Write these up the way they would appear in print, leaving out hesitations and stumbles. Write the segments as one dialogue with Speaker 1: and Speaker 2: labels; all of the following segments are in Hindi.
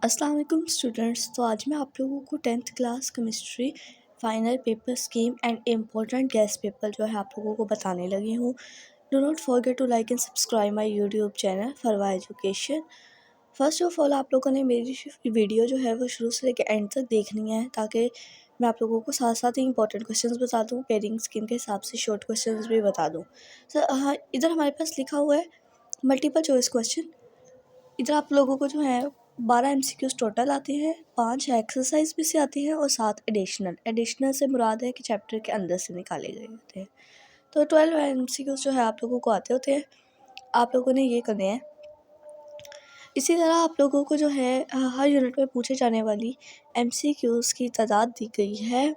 Speaker 1: अस्सलाम वालेकुम स्टूडेंट्स। तो आज मैं आप लोगों को 10th class chemistry final paper scheme and important guess paper जो है आप लोगों को बताने लगी हूँ। Do not forget to like and subscribe my YouTube channel for education. First of all आप लोगों ने मेरी वीडियो जो है वो शुरू से लेकर एंड तक देखनी है, ताकि मैं आप लोगों को साथ साथ ही इंपॉर्टेंट क्वेश्चंस बता दूँ, पेयरिंग स्कीम के हिसाब से शॉर्ट क्वेश्चंस भी बता दूँ। सर हाँ, इधर हमारे पास लिखा हुआ है मल्टीपल चॉइस क्वेश्चन। इधर आप लोगों को जो है 12 MCQs टोटल आते हैं, 5 एक्सरसाइज भी से आती हैं और 7 एडिशनल से मुराद है कि चैप्टर के अंदर से निकाले गए होते हैं। तो 12 MCQs जो है आप लोगों को आते होते हैं, आप लोगों ने ये करने हैं। इसी तरह आप लोगों को जो है हर यूनिट में पूछे जाने वाली MCQs की तादाद दी गई है,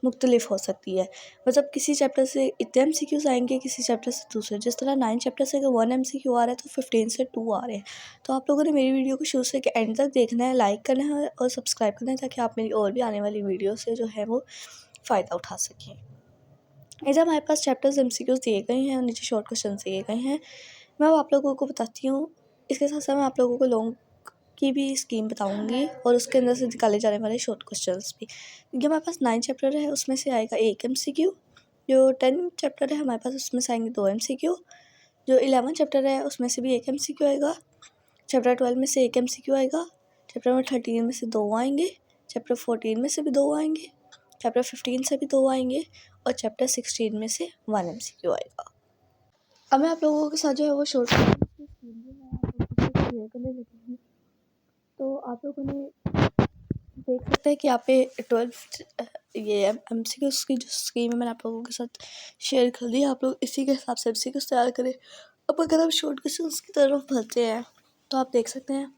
Speaker 1: मुख्तलिफ हो सकती है। मतलब किसी चैप्टर से इतने MCQs आएंगे, किसी चैप्टर से दूसरे। जिस तरह 9 चैप्टर से अगर 1 MCQ आ रहा है तो 15 से 2 आ रहे हैं। तो आप लोगों ने मेरी वीडियो को शुरू से एंड तक देखना है, लाइक करना है और सब्सक्राइब करना है, ताकि आप मेरी और भी आने वाली वीडियो से जो है वो फ़ायदा उठा सकें। इधर हमारे पास चैप्टर्स MCQs दिए गए हैं और नीचे शॉर्ट क्वेश्चन दिए गए हैं। मैं अब आप लोगों को बताती हूँ। इसके साथ साथ मैं आप लोगों को लॉन्ग की भी स्कीम बताऊंगी और उसके अंदर से निकाले जाने वाले शॉर्ट क्वेश्चंस भी। क्योंकि हमारे पास 9 चैप्टर है, उसमें से आएगा 1 MCQ। जो 10 चैप्टर है हमारे पास, उसमें से आएंगे 2 MCQ। जो 11 चैप्टर है उसमें से भी 1 MCQ आएगा। चैप्टर 12 में से 1 MCQ आएगा। चैप्टर नंबर 13 में से 2 आएंगे। चैप्टर 14 में से भी 2 आएंगे। चैप्टर 15 से भी 2 आएंगे और चैप्टर 16 में से 1 MCQ आएगा। अब मैं आप लोगों के साथ जो है वो शॉर्ट क्लियर करने लगी हूँ। तो आप लोगों ने देख सकते हैं कि यहाँ पे 12 ये MCQs की जो स्कीम है मैंने आप लोगों के साथ शेयर कर दी। आप लोग इसी के हिसाब से MCQs तैयार करें। अब अगर हम शॉर्ट क्वेश्चंस की तरफ बढ़ते हैं तो आप देख सकते हैं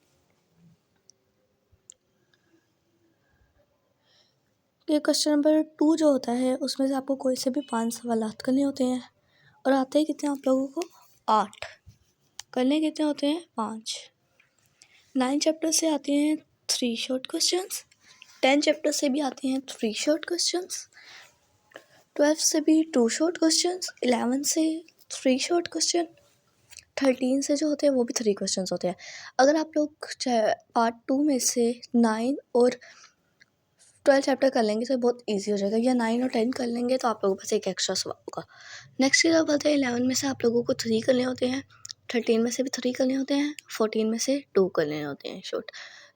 Speaker 1: कि क्वेश्चन नंबर 2 जो होता है उसमें से आपको कोई से भी 5 सवालात करने होते हैं और आते हैं कितने आप लोगों को 8। करने कितने होते हैं 5। 9 चैप्टर से आते हैं 3 शॉर्ट क्वेश्चंस। 10 चैप्टर से भी आते हैं 3 शॉर्ट क्वेश्चंस। 12 से भी 2 शॉर्ट क्वेश्चंस। 11 से 3 शॉर्ट क्वेश्चन। 13 से जो होते हैं वो भी 3 क्वेश्चंस होते हैं। अगर आप लोग पार्ट 2 में से 9 और 12 चैप्टर कर लेंगे तो बहुत इजी हो जाएगा, या 9 और 10 कर लेंगे तो आप लोगों के पास एक एक्स्ट्रा सवाल होगा। नेक्स्ट की जब बोलते हैं 11 में से आप लोगों को 3 करने होते हैं। 13 में से भी 3 करने होते हैं। 14 में से 2 करने होते हैं शॉर्ट।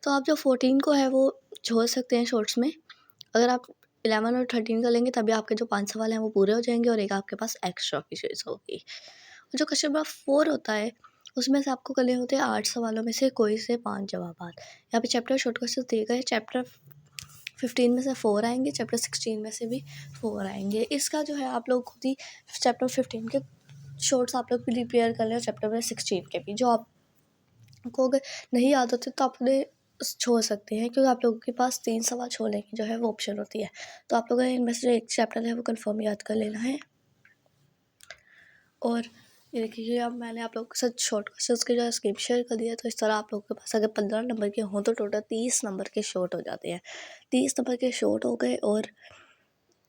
Speaker 1: तो आप जो 14 को है वो छोड़ सकते हैं शॉर्ट्स में। अगर आप 11 और 13 कर लेंगे तभी आपके जो 5 सवाल हैं वो पूरे हो जाएंगे और एक आपके पास एक्स्ट्रा की चीज़ होगी। जो क्वेश्चन नंबर 4 होता है उसमें से आपको करने होते हैं 8 सवालों में से कोई से 5 जवाब। यहाँ पे चैप्टर शॉर्ट क्वेश्चन दिए गए। चैप्टर 15 में से 4 आएंगे। चैप्टर 16 में से भी 4 आएंगे। इसका जो है आप लोग खुद ही चैप्टर 15 के शॉर्ट्स आप लोग भी प्रिपेयर कर लें, चैप्टर में 16 के भी। जो आपको अगर नहीं याद होते तो आपने छोड़ सकते हैं, क्योंकि आप लोगों के पास 3 सवाल छोड़ने की जो है वो ऑप्शन होती है। तो आप लोगों ने इनमें से जो एक चैप्टर है वो कंफर्म याद कर लेना है। और ये देखिए, अब मैंने आप लोगों के साथ शॉर्ट क्वेश्चंस के जो स्कीम शेयर कर दिया। तो इस तरह आप लोगों के पास अगर 15 नंबर के हों तो टोटल 30 नंबर के शॉर्ट हो जाते हैं। 30 नंबर के शॉर्ट हो गए और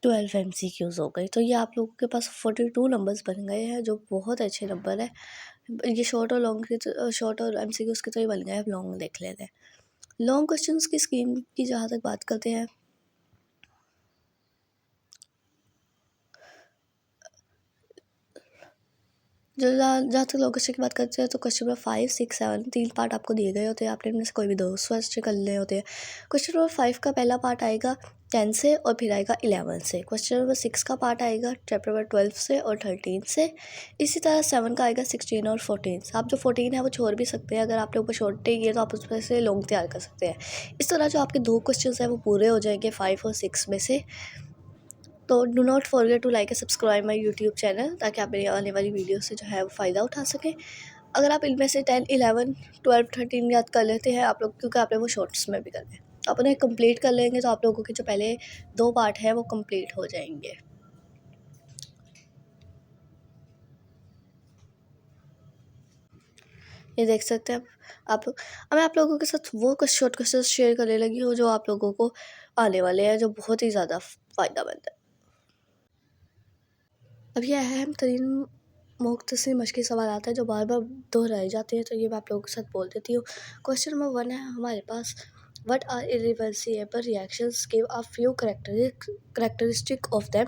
Speaker 1: 12 MCQs हो गए। तो ये आप लोगों के पास 42 नंबर्स बन गए हैं, जो बहुत अच्छे नंबर है। ये शॉर्ट और लॉन्ग के शॉर्ट और MCQs के तो ही बन गए। अब लॉन्ग देख लेते हैं। लॉन्ग क्वेश्चंस की स्कीम की जहाँ तक बात करते हैं, जहाँ तक लॉन्ग क्वेश्चन की बात करते हैं तो क्वेश्चन नंबर 5, 6, 7 3 पार्ट आपको दिए गए होते हैं। आपने इनमें से कोई भी 2 क्वेश्चन कर ले होते हैं। क्वेश्चन नंबर 5 का पहला पार्ट आएगा 10 से और फिर आएगा 11 से। क्वेश्चन नंबर 6 का पार्ट आएगा चैप्टर नंबर 12 से और 13 से। इसी तरह 7 का आएगा 16 और 14 से। आप जो 14 है वो छोड़ भी सकते हैं। अगर आपके ऊपर शॉर्ट है तो आप उसमें से लॉन्ग तैयार कर सकते हैं। इस तरह जो आपके 2 क्वेश्चन हैं वो पूरे हो जाएंगे 5 और 6 में से। तो do not forget to like and subscribe my YouTube channel, ताकि आप मेरी आने वाली वीडियो से जो है वो फ़ायदा उठा सकें। अगर आप इनमें से 10, 11, 12, 13 याद कर लेते हैं आप लोग, क्योंकि आपने वो शॉर्ट्स में भी करना है, आप उन्हें कंप्लीट कर लेंगे तो आप लोगों के जो पहले 2 पार्ट हैं वो कंप्लीट हो जाएंगे। ये देख सकते हैं आप। अब मैं आप लोगों के साथ वो शॉर्ट क्वेश्चन शेयर करने लगी हूँ जो आप लोगों को आने वाले हैं, जो बहुत ही ज़्यादा फ़ायदा मंद है। अब ये अहम तरीन मुख्तसर मश्की सवाल आता है जो बार बार दोहराए जाते हैं, तो ये मैं आप लोगों के साथ बोल देती हूँ। क्वेश्चन नंबर 1 है हमारे पास, what are irreversible reactions, give a few characteristic of them.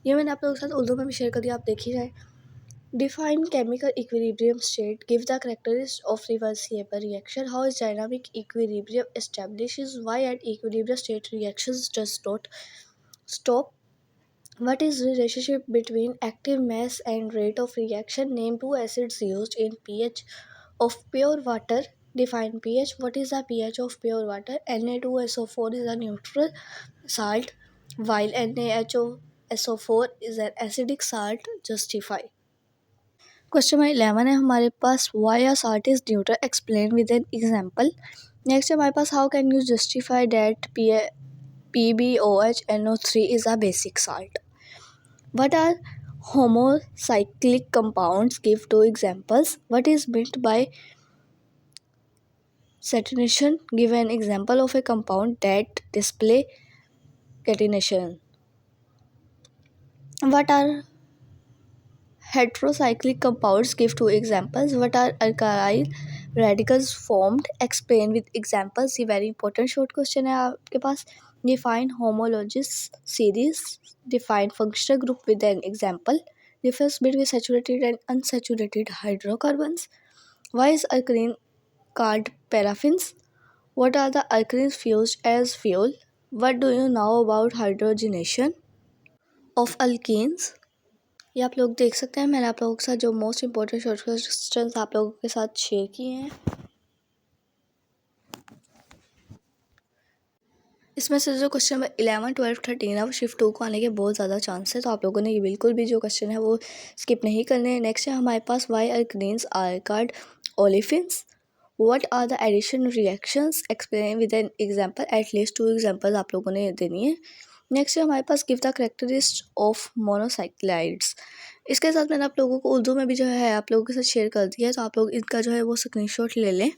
Speaker 1: ये मैंने आप लोगों के साथ उर्दू में भी शेयर कर दिया, आप देख ही जाए। Define chemical equilibrium state. Give the characteristics of reversible reaction. How is dynamic equilibrium establishes? Why at equilibrium state reactions does not stop? What is the relationship between active mass and rate of reaction? Name two acids used in pH of pure water. Define pH. What is the pH of pure water? Na2SO4 is a neutral salt, while NaHOSO4 is an acidic salt. Justify. Question number 11 है हमारे पास, why a salt is neutral, explain with an example. Next है हमारे पास, how can you justify that PbOH NO3 is a basic salt. What are homocyclic compounds, give two examples. What is meant by catenation, give an example of a compound that display catenation. What are heterocyclic compounds, give two examples. What are alkyl radicals formed, explain with examples। ये very important short question है आपके पास। Define homologous series, define functional group with an example। Difference between saturated and unsaturated hydrocarbons। Why is alkene called paraffins? What are the alkenes fused as fuel? What do you know about hydrogenation of alkenes? ये आप लोग देख सकते हैं, मैंने आप लोगों के साथ जो मोस्ट इम्पोर्टेंट शॉर्ट क्वेश्चंस आप लोगों के साथ शेयर किए हैं। इसमें से जो क्वेश्चन नंबर 11, 12, 13 है वो शिफ्ट 2 को आने के बहुत ज़्यादा चांस है, तो आप लोगों ने ये बिल्कुल भी जो क्वेश्चन है वो स्किप नहीं करने हैं। नेक्स्ट है हमारे पास, why alkenes are called olefins. What are the addition reactions, explain with an example. At least 2 example आप लोगों ने देनी है। नेक्स्ट है हमारे पास, give the characteristics of monosaccharides. इसके साथ मैंने आप लोगों को उर्दू में भी जो है आप लोगों के साथ शेयर कर दिया है, तो आप लोग इनका जो है वो स्क्रीनशॉट ले लें।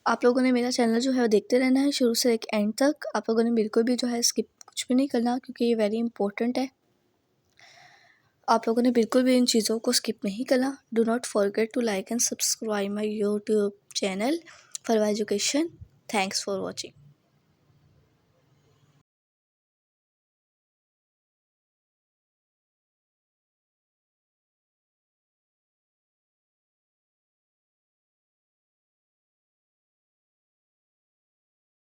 Speaker 1: आप लोगों ने मेरा चैनल जो है वो देखते रहना है शुरू से एक एंड तक। आप लोगों ने बिल्कुल भी जो है स्किप कुछ भी नहीं करना, क्योंकि ये वेरी इंपॉर्टेंट है। आप लोगों ने बिल्कुल भी इन चीज़ों को स्किप नहीं करना। Do not forget to like and subscribe my YouTube channel for education. Thanks for watching.